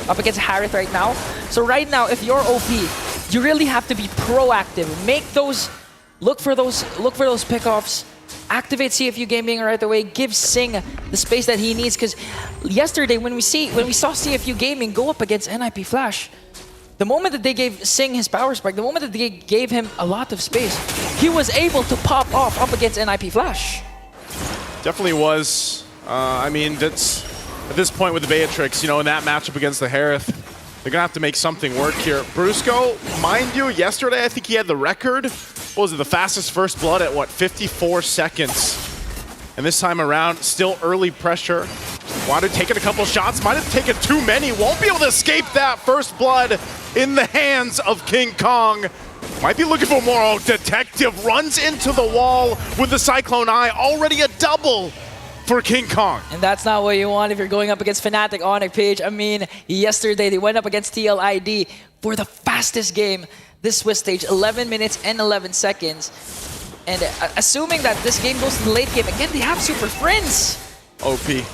up against Harith right now. So right now, if you're OP, you really have to be proactive. Make those, look for those pickoffs. Activate CFU Gaming right away. Give Sing the space that he needs. Because yesterday, when we saw CFU Gaming go up against NIP Flash, the moment that they gave Sing his power spike, the moment that they gave him a lot of space, he was able to pop off up against NIP Flash. Definitely was. I mean, that's at this point with the Beatrix, you know, in that matchup against the Harith, they're gonna have to make something work here. Brusco, mind you, yesterday I think he had the record. What was it, the fastest first blood at what, 54 seconds? And this time around, still early pressure. Wadu taking a couple shots, might have taken too many, won't be able to escape that first blood in the hands of King Kong. Might be looking for more. Oh, Detective runs into the wall with the Cyclone Eye, already a double for King Kong. And that's not what you want if you're going up against Fnatic Onic Page. I mean, yesterday they went up against TLID for the fastest game this Swiss stage, 11 minutes and 11 seconds. And assuming that this game goes to the late game, again, they have Super Friends. OP.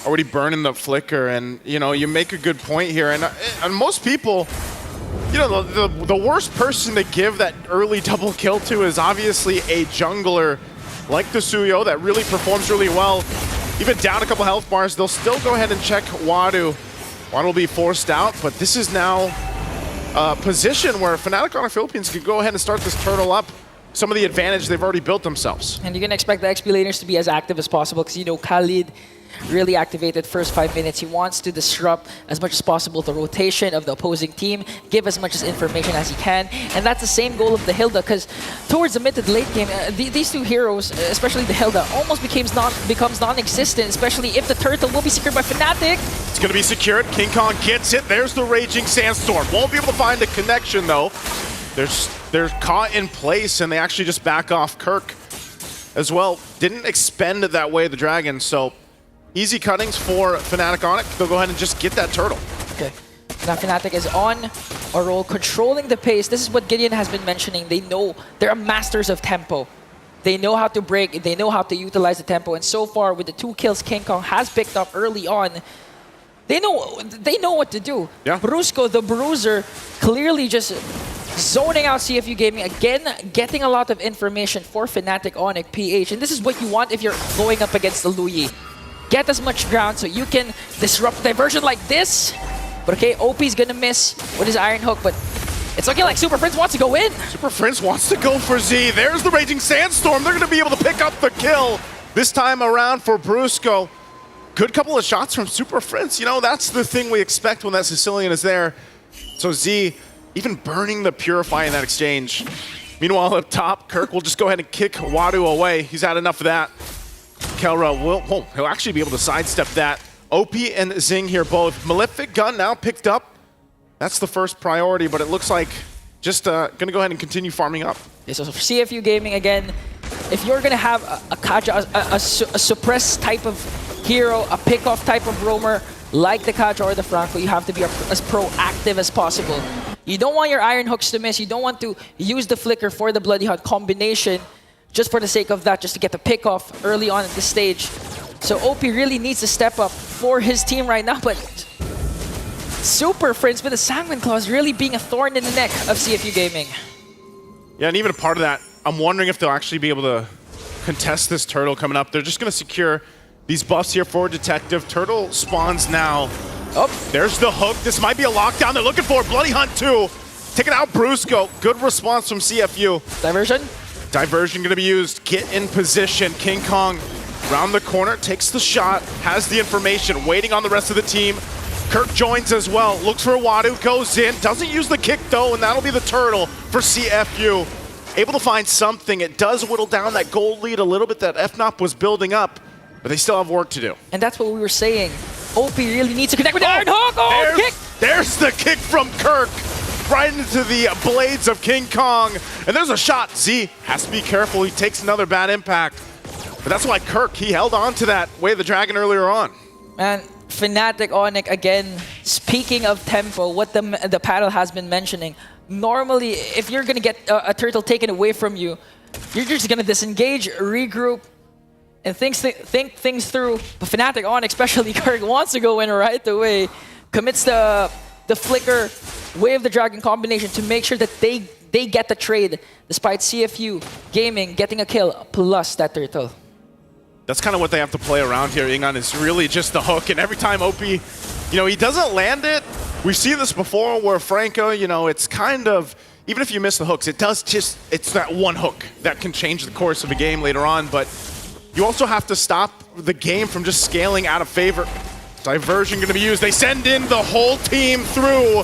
Already burning the flicker, and you know, you make a good point here. And most people, you know, the worst person to give that early double kill to is obviously a jungler like the Suyo that really performs really well. Even down a couple health bars, they'll still go ahead and check Wadu. Wadu will be forced out, but this is now a position where Fnatic Onic Philippines could go ahead and start this turtle up. Some of the advantage they've already built themselves. And you're going to expect the XP laners to be as active as possible because, you know, Khalid really activated first 5 minutes. He wants to disrupt as much as possible the rotation of the opposing team, give as much information as he can. And that's the same goal of the Hilda, because towards the mid to the late game, these two heroes, especially the Hilda, almost becomes non-existent, especially if the turtle will be secured by Fnatic. It's going to be secured. King Kong gets it. There's the Raging Sandstorm. Won't be able to find a connection, though. They're caught in place, and they actually just back off. Kirk as well didn't expend it that way, the Dragon, so easy cuttings for Fnatic Onic. They'll go ahead and just get that turtle. Okay. Now Fnatic is on a roll, controlling the pace. This is what Gideon has been mentioning. They know they're masters of tempo. They know how to break, they know how to utilize the tempo. And so far, with the 2 kills King Kong has picked up early on, they know what to do. Yeah. Brusco, the Bruiser, clearly just zoning out CFU Gaming, again, getting a lot of information for Fnatic Onic PH. And this is what you want if you're going up against the Luyi. Get as much ground so you can disrupt diversion like this. But okay, OP's gonna miss with his Iron Hook, but it's looking like Super Prince wants to go in. Super Prince wants to go for Z. There's the Raging Sandstorm. They're gonna be able to pick up the kill this time around for Brusco. Good couple of shots from Super Prince. You know, that's the thing we expect when that Sicilian is there. So Z, even burning the Purify in that exchange. Meanwhile, up top, Kirk will just go ahead and kick Wadu away. He's had enough of that. Kelra he'll actually be able to sidestep that. OP and Zing here both. Malefic Gun now picked up. That's the first priority, but it looks like just gonna go ahead and continue farming up. Yeah, so for CFU Gaming, again, if you're gonna have a Kaja, a suppress type of hero, a pick-off type of roamer, like the Kaja or the Franco, you have to be as proactive as possible. You don't want your Iron Hooks to miss. You don't want to use the Flicker for the Bloody Hunt combination just for the sake of that, just to get the pick-off early on at this stage. So OP really needs to step up for his team right now, but Super Friends with the Sanguine Claws really being a thorn in the neck of CFU Gaming. Yeah, and even a part of that, I'm wondering if they'll actually be able to contest this turtle coming up. They're just going to secure these buffs here for Detective. Turtle spawns now. Oh, there's the hook. This might be a lockdown they're looking for. Bloody Hunt too. Taking out Brusco. Good response from CFU. Diversion? Diversion going to be used. Get in position. King Kong round the corner, takes the shot, has the information, waiting on the rest of the team. Kirk joins as well. Looks for Wadu, goes in. Doesn't use the kick though, and that'll be the turtle for CFU. Able to find something. It does whittle down that gold lead a little bit that FNOP was building up, but they still have work to do. And that's what we were saying. OP really needs to connect with the Iron Hook. Oh, kick! There's the kick from Kirk. Right into the blades of King Kong. And there's a shot. Z has to be careful. He takes another bad impact. But that's why Kirk, he held on to that Way of the Dragon earlier on. And Fnatic Onic, again, speaking of tempo, what the panel has been mentioning, normally, if you're going to get a turtle taken away from you, you're just going to disengage, regroup, and think things through. But Fnatic Onic, especially Kirk, wants to go in right away commits the flicker, Wave the Dragon combination to make sure that they get the trade, despite CFU Gaming getting a kill plus that turtle. That's kind of what they have to play around here. Ingon is really just the hook, and every time OP, you know, he doesn't land it. We've seen this before where Franco, you know, it's kind of, even if you miss the hooks, it's that one hook that can change the course of a game later on, but you also have to stop the game from just scaling out of favor. Diversion going to be used. They send in the whole team through.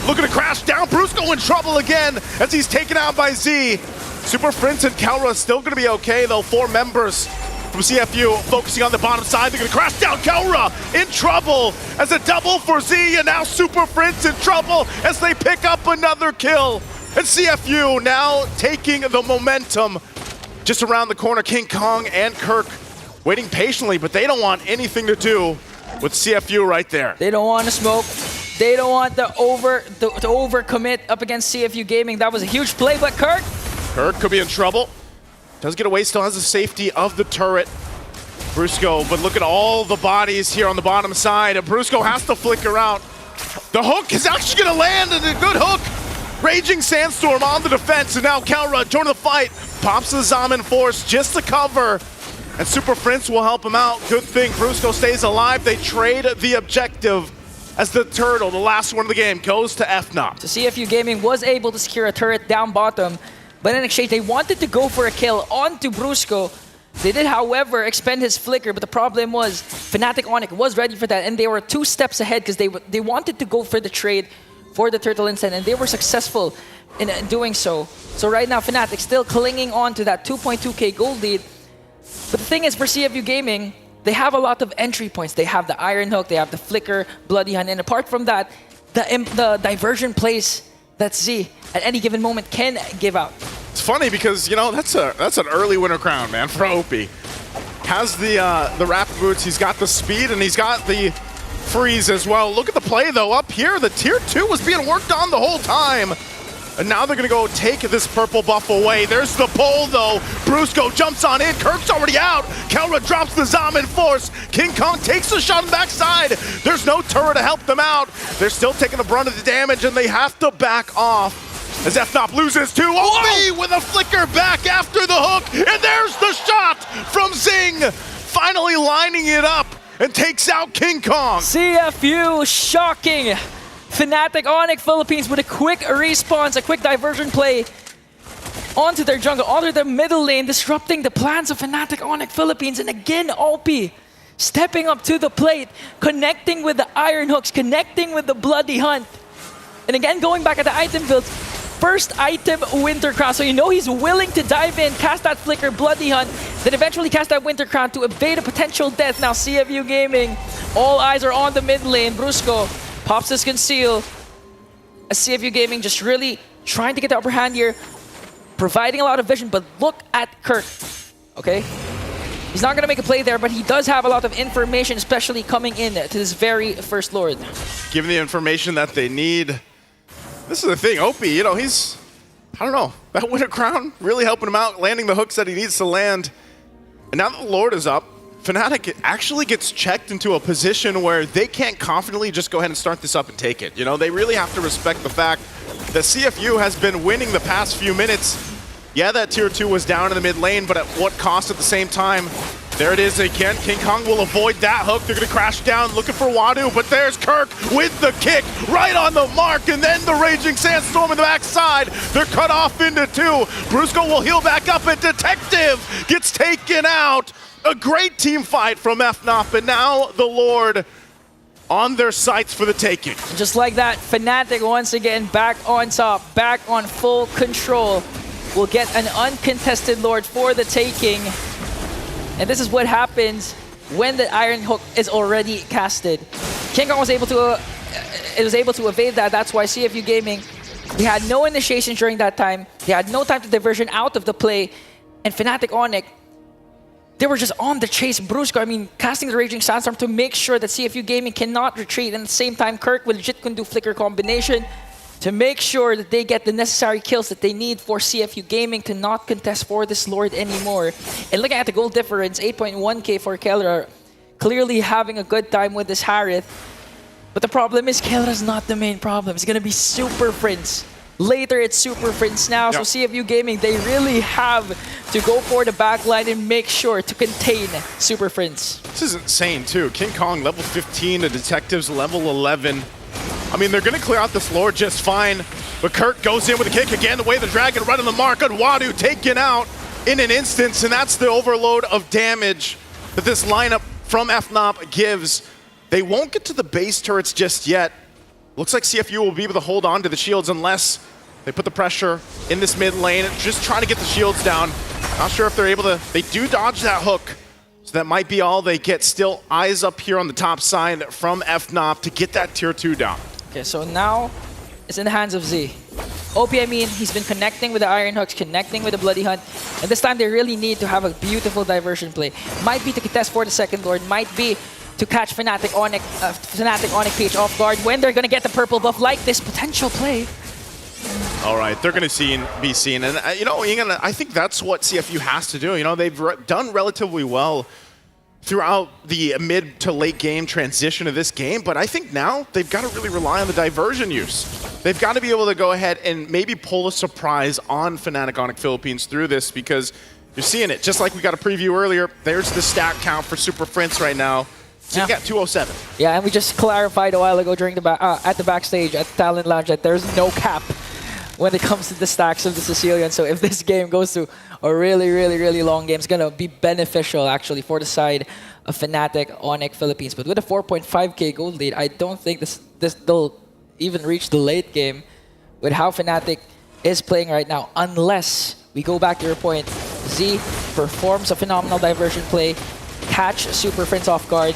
Looking to crash down. Brusco in trouble again as he's taken out by Z. Super Prince and Kelra still going to be okay, though. 4 members from CFU focusing on the bottom side. They're going to crash down. Kelra in trouble as a double for Z, and now Super Prince in trouble as they pick up another kill. And CFU now taking the momentum just around the corner. King Kong and Kirk waiting patiently, but they don't want anything to do with CFU right there. They don't want to smoke. They don't want to overcommit up against CFU Gaming. That was a huge play, but Kirk could be in trouble. Does get away, still has the safety of the turret. Brusco, but look at all the bodies here on the bottom side. And Brusco has to flicker out. The hook is actually going to land, and a good hook. Raging Sandstorm on the defense, and now Kelra joining the fight. Pops the Zaman Force just to cover. And Super Prince will help him out. Good thing Brusco stays alive. They trade the objective as the turtle, the last one of the game, goes to Fnatic. So CFU Gaming was able to secure a turret down bottom, but in exchange, they wanted to go for a kill onto Brusco. They did, however, expend his flicker, but the problem was Fnatic Onic was ready for that, and they were 2 steps ahead because they wanted to go for the trade for the turtle instead, and they were successful in doing so. So right now, Fnatic still clinging on to that 2.2k gold lead. But the thing is, for CFU Gaming, they have a lot of entry points. They have the Iron Hook, they have the Flicker, Bloody Hunt, and apart from that, the diversion plays that Z at any given moment can give out. It's funny because, you know, that's an early winter crown, man, for OP. Has the rapid boots, he's got the speed, and he's got the freeze as well. Look at the play, though. Up here, the tier 2 was being worked on the whole time. And now they're going to go take this purple buff away. There's the pull, though. Brusco jumps on in. Kirk's already out. Kelra drops the Zaman Force. King Kong takes the shot on the backside. There's no turret to help them out. They're still taking the brunt of the damage, and they have to back off as Fnatic loses too. OP with a flicker back after the hook. And there's the shot from Zing. Finally lining it up and takes out King Kong. CFU shocking Fnatic Onic Philippines with a quick response, a quick diversion play onto their jungle, onto their middle lane, disrupting the plans of Fnatic Onic Philippines. And again, OP stepping up to the plate, connecting with the Iron Hooks, connecting with the Bloody Hunt. And again, going back at the item build, first item Winter Crown. So you know he's willing to dive in, cast that Flicker, Bloody Hunt, then eventually cast that Winter Crown to evade a potential death. Now CFU Gaming, all eyes are on the mid lane. Brusco pops his conceal as CFU Gaming just really trying to get the upper hand here, providing a lot of vision, but look at Kirk, okay? He's not going to make a play there, but he does have a lot of information, especially coming in to this very first Lord. Given the information that they need, this is the thing, OP, you know, he's, I don't know, that Winter Crown really helping him out, landing the hooks that he needs to land. And now that the Lord is up, Fnatic actually gets checked into a position where they can't confidently just go ahead and start this up and take it. You know, they really have to respect the fact that CFU has been winning the past few minutes. Yeah, that tier 2 was down in the mid lane, but at what cost at the same time? There it is again. King Kong will avoid that hook. They're going to crash down looking for Wadu, but there's Kirk with the kick right on the mark, and then the Raging Sandstorm in the backside. They're cut off into 2. Brusco will heal back up, and Detective gets taken out. A great team fight from Fnatic, and now the Lord on their sights for the taking. Just like that, Fnatic once again back on top, back on full control. We'll get an uncontested Lord for the taking. And this is what happens when the Iron Hook is already casted. King Kong was able to evade that. That's why CFU Gaming, they had no initiation during that time. They had no time to diversion out of the play. And Fnatic Onic, they were just on the chase. Brusco, I mean, casting the Raging Sandstorm to make sure that CFU Gaming cannot retreat. And at the same time, Kirk with legit can do Flicker combination to make sure that they get the necessary kills that they need for CFU Gaming to not contest for this Lord anymore. And looking at the gold difference, 8.1k for Kelra, clearly having a good time with this Harith. But the problem is Kelra's not the main problem. It's going to be Super Prince. Later, it's Super Prince now. Yep. So CFU Gaming, they really have to go for the backline and make sure to contain Super Prince. This is insane, too. King Kong, level 15, the Detectives, level 11. I mean, they're going to clear out this Lord just fine. But Kirk goes in with a kick again, the way the Dragon right on the mark on Wadu, taken out in an instance. And that's the overload of damage that this lineup from Fnatic gives. They won't get to the base turrets just yet. Looks like CFU will be able to hold on to the shields unless they put the pressure in this mid lane, just trying to get the shields down. Not sure if they're able to. They do dodge that hook, so that might be all they get. Still eyes up here on the top side from Fnatic to get that tier 2 down. Okay, so now it's in the hands of Z. OP, I mean, he's been connecting with the Iron Hooks, connecting with the Bloody Hunt, and this time they really need to have a beautiful diversion play. Might be to contest for the second Lord, might be to catch Fnatic Onic PH off guard when they're going to get the purple buff like this potential play. All right, they're going to be seen. And, you know, I think that's what CFU has to do. You know, they've done relatively well throughout the mid to late game transition of this game, but I think now they've got to really rely on the diversion use. They've got to be able to go ahead and maybe pull a surprise on Fnatic Onic Philippines through this, because you're seeing it. Just like we got a preview earlier, there's the stat count for Super Prince right now. So you got 207. Yeah, and we just clarified a while ago during the at the backstage at the Talent Lounge that there's no cap when it comes to the stacks of the Sicilian. So if this game goes to a really long game, it's going to be beneficial actually for the side of Fnatic Onic Philippines. But with a 4.5k gold lead, I don't think they'll even reach the late game with how Fnatic is playing right now, unless we go back to your point. Z performs a phenomenal diversion play, catch Super Prince off guard.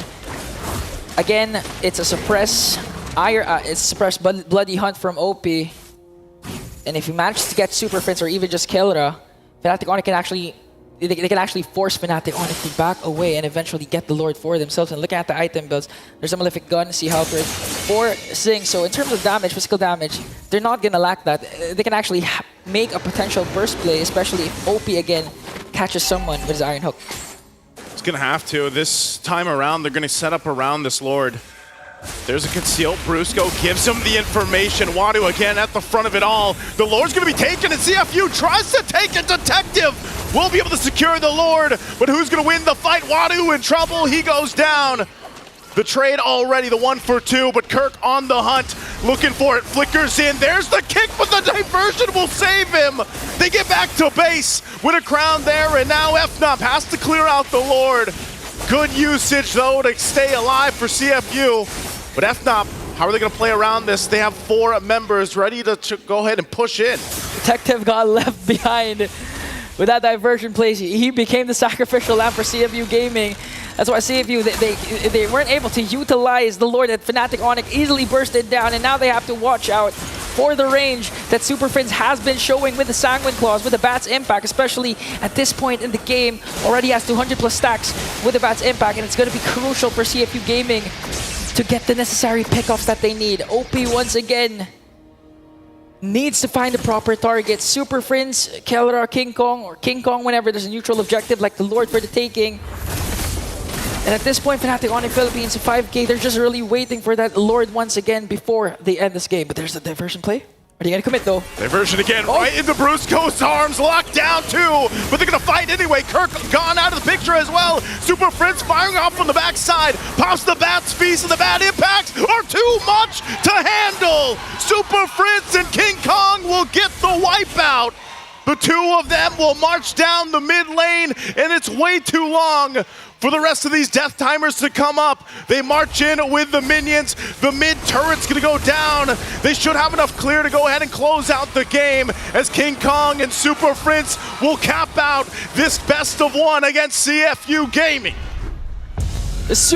Again, it's a suppress Bloody Hunt from OP. And if he manages to get Super Prince or even just Kelra, Fnatic Onic can actually force Fnatic Onic to back away and eventually get the Lord for themselves. And looking at the item builds, there's a Malefic Gun, Sea Helper for Sing. So in terms of damage, physical damage, they're not gonna lack that. They can actually make a potential burst play, especially if OP again catches someone with his Iron Hook. It's gonna have to. This time around, they're gonna set up around this Lord. There's a conceal. Brusco gives him the information. Wadu again at the front of it all. The Lord's gonna be taken, and CFU tries to take it. Detective will be able to secure the Lord, but who's gonna win the fight? Wadu in trouble. He goes down. The trade already, the 1 for 2, but Kirk on the hunt, looking for it, flickers in. There's the kick, but the diversion will save him. They get back to base with a crown there, and now Fnatic has to clear out the Lord. Good usage, though, to stay alive for CFU. But Fnatic, how are they going to play around this? They have 4 members ready to go ahead and push in. Detective got left behind with that diversion play. He became the sacrificial lamb for CFU Gaming. That's why CFU, they weren't able to utilize the Lord that Fnatic Onic easily bursted down, and now they have to watch out for the range that Super Prince has been showing with the Sanguine Claws, with the Bat's Impact, especially at this point in the game. Already has 200 plus stacks with the Bat's Impact, and it's going to be crucial for CFU Gaming to get the necessary pickoffs that they need. OP once again needs to find the proper target. Super Prince, Kelra, King Kong, or King Kong whenever there's a neutral objective like the Lord for the taking. And at this point, Fnatic Onic Philippines, 5k, they're just really waiting for that Lord once again before they end this game. But there's a diversion play. Are they going to commit, though? Diversion again, right into Brusco's arms, locked down too. But they're going to fight anyway. Kirk gone out of the picture as well. Super Prince firing off from the backside. Pops the Bat's Feast, and the Bat Impacts are too much to handle. Super Prince and King Kong will get the wipeout. The 2 of them will march down the mid lane, and it's way too long for the rest of these death timers to come up. They march in with the minions. The mid turret's gonna go down. They should have enough clear to go ahead and close out the game as King Kong and Super Prince will cap out this best of 1 against CFU Gaming.